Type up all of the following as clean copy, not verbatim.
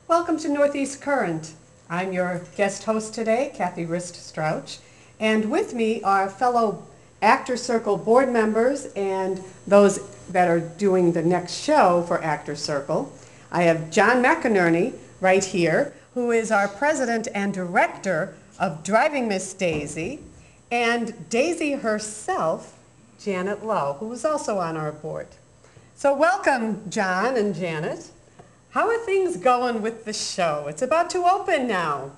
Welcome to Northeast Current. I'm your guest host today, Cathy Rist Strauch, and with me are fellow Actor Circle board members and those that are doing the next show for Actor Circle. I have John McInerney right here, who is our president and director of Driving Miss Daisy, and Daisy herself, Janet Loewe, who is also on our board. So welcome, John and Janet. How are things going with the show? It's about to open now.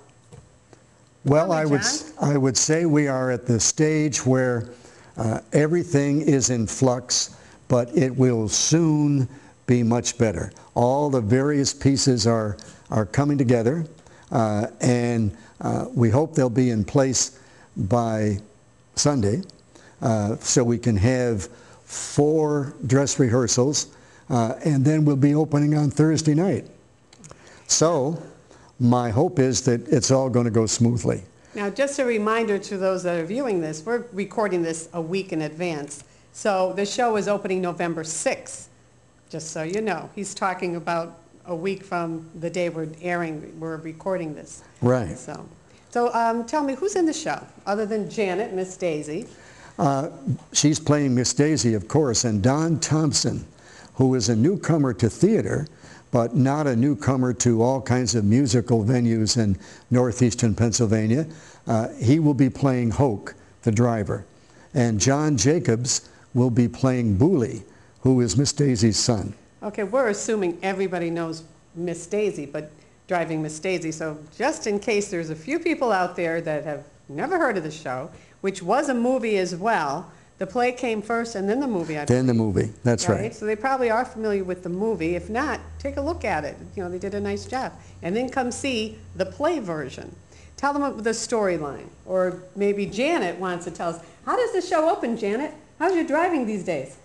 Well, I would say we are at the stage where everything is in flux, but it will soon be much better. All the various pieces are coming together, and we hope they'll be in place by Sunday, so we can have 4 dress rehearsals, and then we'll be opening on Thursday night. So my hope is that it's all going to go smoothly. Now, just a reminder to those that are viewing this, we're recording this a week in advance. So the show is opening November 6th, just so you know. He's talking about a week from the day we're recording this. Right. So tell me, who's in the show, other than Janet, Miss Daisy? She's playing Miss Daisy, of course, and Don Thompson, who is a newcomer to theater, but not a newcomer to all kinds of musical venues in northeastern Pennsylvania. He will be playing Hoke, the driver. And John Jacobs will be playing Boolie, who is Miss Daisy's son. Okay, we're assuming everybody knows Miss Daisy, but Driving Miss Daisy. So just in case there's a few people out there that have never heard of the show, which was a movie as well. The play came first and then the movie, I believe. Then the movie, that's right. So they probably are familiar with the movie. If not, take a look at it. You know, they did a nice job. And then come see the play version. Tell them the storyline. Or maybe Janet wants to tell us, how does the show open, Janet? How's your driving these days?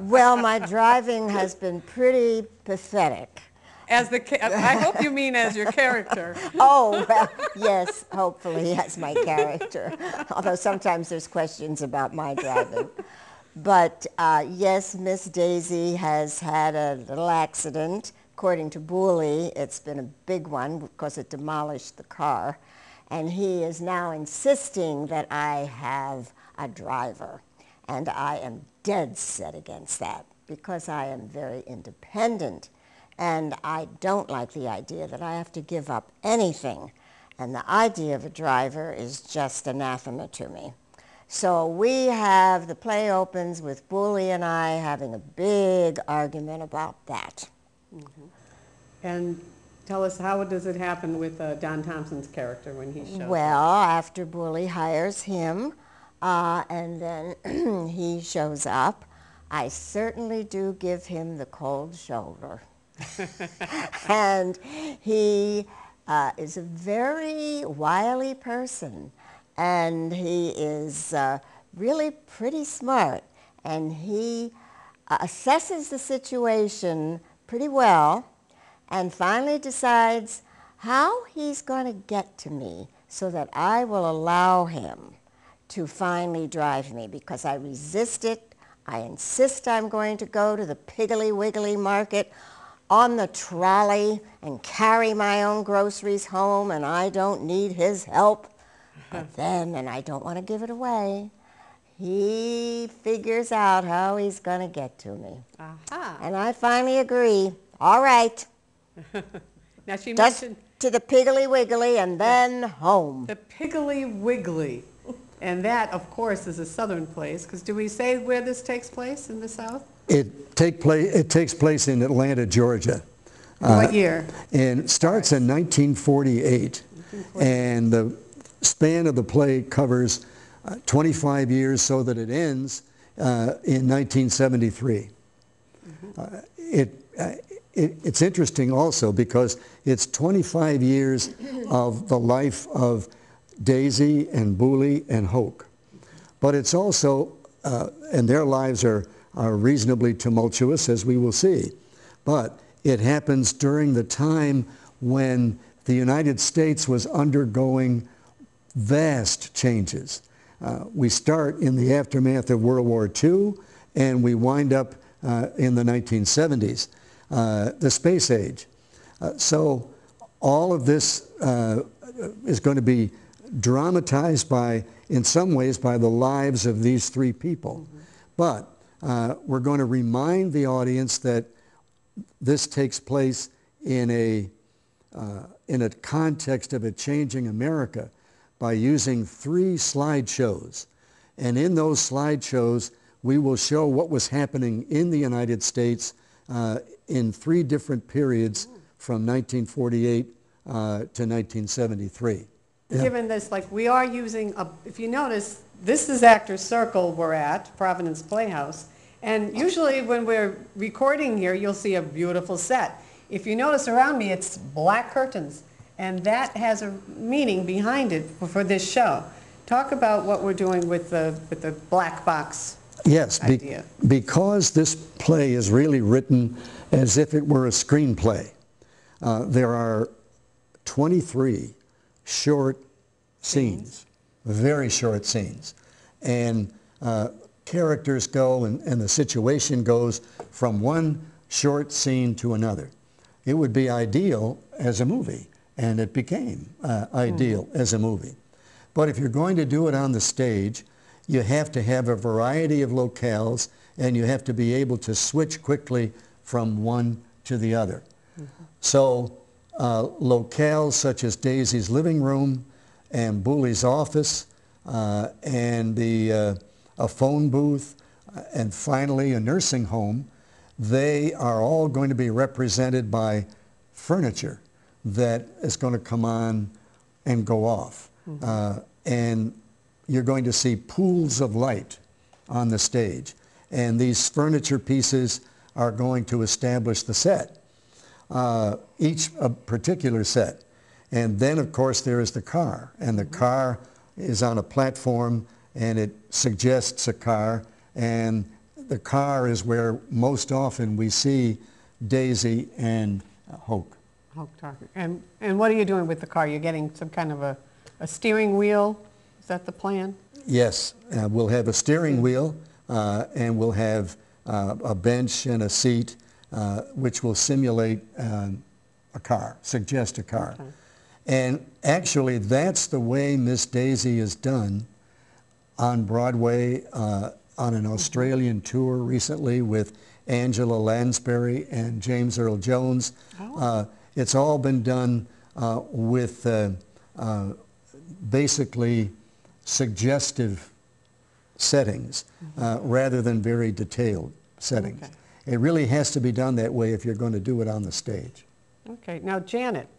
Well, my driving has been pretty pathetic. I hope you mean as your character. Oh, well, yes, hopefully as my character. Although sometimes there's questions about my driving. But yes, Miss Daisy has had a little accident. According to Boolie, it's been a big one because it demolished the car. And he is now insisting that I have a driver. And I am dead set against that because I am very independent. And I don't like the idea that I have to give up anything. And the idea of a driver is just anathema to me. So the play opens with Boolie and I having a big argument about that. Mm-hmm. And tell us, how does it happen with Don Thompson's character when he shows up? Well, after Boolie hires him and then he shows up, I certainly do give him the cold shoulder. And he is a very wily person, and he is really pretty smart, and he assesses the situation pretty well and finally decides how he's going to get to me so that I will allow him to finally drive me, because I resist it. I insist I'm going to go to the Piggly Wiggly market on the trolley and carry my own groceries home, and I don't need his help. But then, and I don't want to give it away, he figures out how he's going to get to me. Aha. And I finally agree, all right, Now she just mentioned to the Piggly Wiggly and then home. the Piggly Wiggly. And that, of course, is a southern place, because do we say where this takes place in the South? It takes place in Atlanta, Georgia. What year? And it starts in 1948. And the span of the play covers 25 years so that it ends in 1973. It's interesting also because it's 25 years of the life of Daisy and Boolie and Hoke. But it's also, and their lives are reasonably tumultuous, as we will see. But it happens during the time when the United States was undergoing vast changes. We start in the aftermath of World War II, and we wind up in the 1970s, the space age. So all of this is going to be dramatized by, in some ways, by the lives of these three people. But we're going to remind the audience that this takes place in a context of a changing America by using 3 slideshows. And in those slideshows, we will show what was happening in the United States in 3 different periods from 1948 to 1973. Yeah. Given this, like, we are using, if you notice, this is Actors Circle we're at, Providence Playhouse, and usually when we're recording here, you'll see a beautiful set. If you notice around me, it's black curtains, and that has a meaning behind it for this show. Talk about what we're doing with the black box idea. Because this play is really written as if it were a screenplay. There are 23 short scenes, very short scenes, and characters go and the situation goes from one short scene to another. It would be ideal as a movie, and it became ideal as a movie. But if you're going to do it on the stage, you have to have a variety of locales, and you have to be able to switch quickly from one to the other. So locales such as Daisy's living room and Boolie's office and a phone booth and finally a nursing home, they are all going to be represented by furniture that is going to come on and go off. And you're going to see pools of light on the stage. And these furniture pieces are going to establish the set, each a particular set. And then, of course, there is the car. And the car is on a platform, and it suggests a car. And the car is where most often we see Daisy and Hoke. Hoke talking. And what are you doing with the car? You're getting some kind of a steering wheel? Is that the plan? Yes. We'll have a steering wheel, and we'll have a bench and a seat, which will simulate a car, suggest a car. Okay. And actually, that's the way Miss Daisy is done on Broadway, on an Australian tour recently with Angela Lansbury and James Earl Jones. It's all been done with basically suggestive settings rather than very detailed settings. Okay. It really has to be done that way if you're going to do it on the stage. Okay. Now, Janet,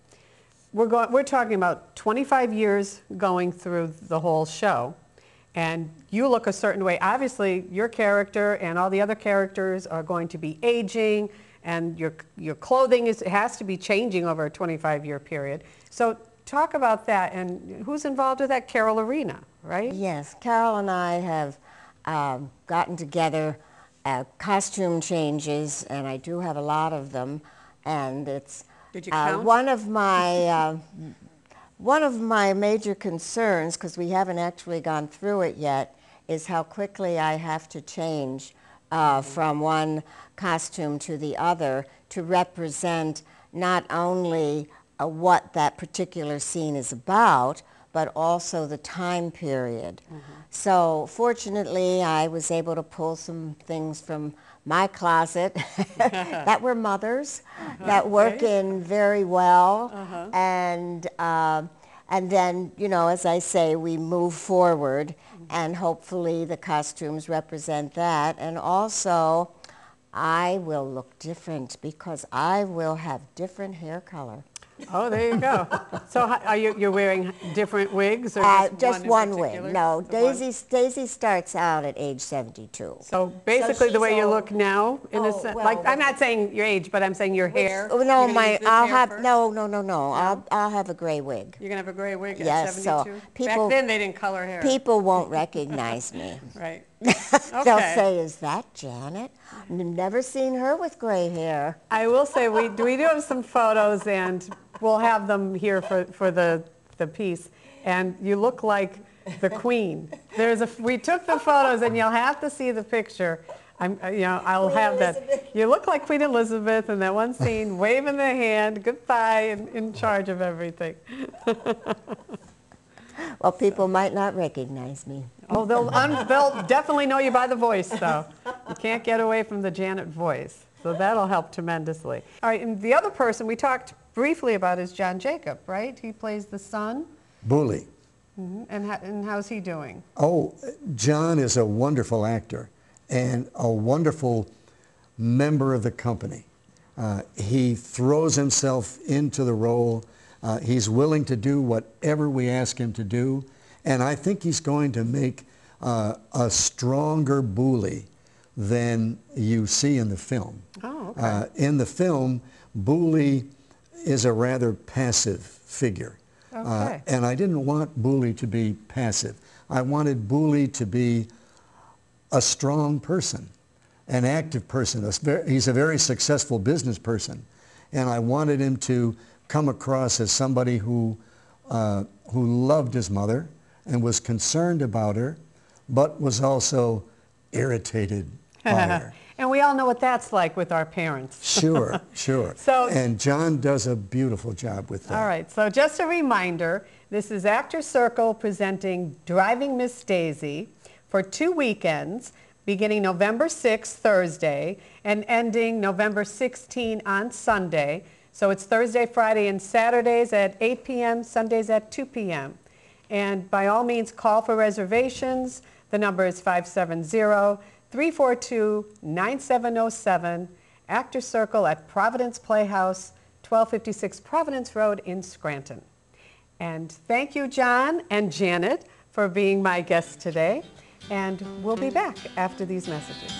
we're talking about 25 years going through the whole show, and you look a certain way. Obviously, your character and all the other characters are going to be aging, and your clothing has to be changing over a 25-year period. So talk about that, and who's involved with that? Carol Arena, right? Yes, Carol and I have gotten together costume changes, and I do have a lot of them, and it's Did you count? One of my major concerns, because we haven't actually gone through it yet, is how quickly I have to change from one costume to the other to represent not only what that particular scene is about, but also the time period. So fortunately, I was able to pull some things from my closet that were mothers that work in very well. And then, you know, as I say, we move forward, and hopefully the costumes represent that. And also, I will look different because I will have different hair color. Oh, there you go. So are you're wearing different wigs? Or just one wig. No, Daisy starts out at age 72. So basically the way you look now, in a sense, like, I'm not saying your age, but I'm saying your hair. Oh, no, I'll have a gray wig. You're going to have a gray wig at 72? So people, back then they didn't color hair. People won't recognize me. Right. They'll say, is that Janet? I've never seen her with gray hair. I will say we do have some photos, and we'll have them here for the piece. And you look like the queen. We took the photos, and you'll have to see the picture I'll have that. You look like Queen Elizabeth in that one scene, waving the hand, goodbye, and in charge of everything. Well, people might not recognize me. Oh, they'll definitely know you by the voice, though. You can't get away from the Janet voice. So that'll help tremendously. All right, and the other person we talked briefly about is John Jacob, right? He plays the son. Boolie. Mm-hmm. And how's he doing? Oh, John is a wonderful actor and a wonderful member of the company. He throws himself into the role. He's willing to do whatever we ask him to do. And I think he's going to make a stronger Boolie than you see in the film. Oh, okay. In the film, Boolie is a rather passive figure. Okay. And I didn't want Boolie to be passive. I wanted Boolie to be a strong person, an active person. He's a very successful business person. And I wanted him to come across as somebody who loved his mother and was concerned about her, but was also irritated by her. And we all know what that's like with our parents. Sure, sure. And John does a beautiful job with that. All right, so just a reminder, this is Actor Circle presenting Driving Miss Daisy for 2 weekends, beginning November 6th, Thursday, and ending November 16 on Sunday. So it's Thursday, Friday, and Saturdays at 8 p.m., Sundays at 2 p.m. And by all means, call for reservations. The number is 570-342-9707, Actor Circle at Providence Playhouse, 1256 Providence Road in Scranton. And thank you, John and Janet, for being my guests today. And we'll be back after these messages.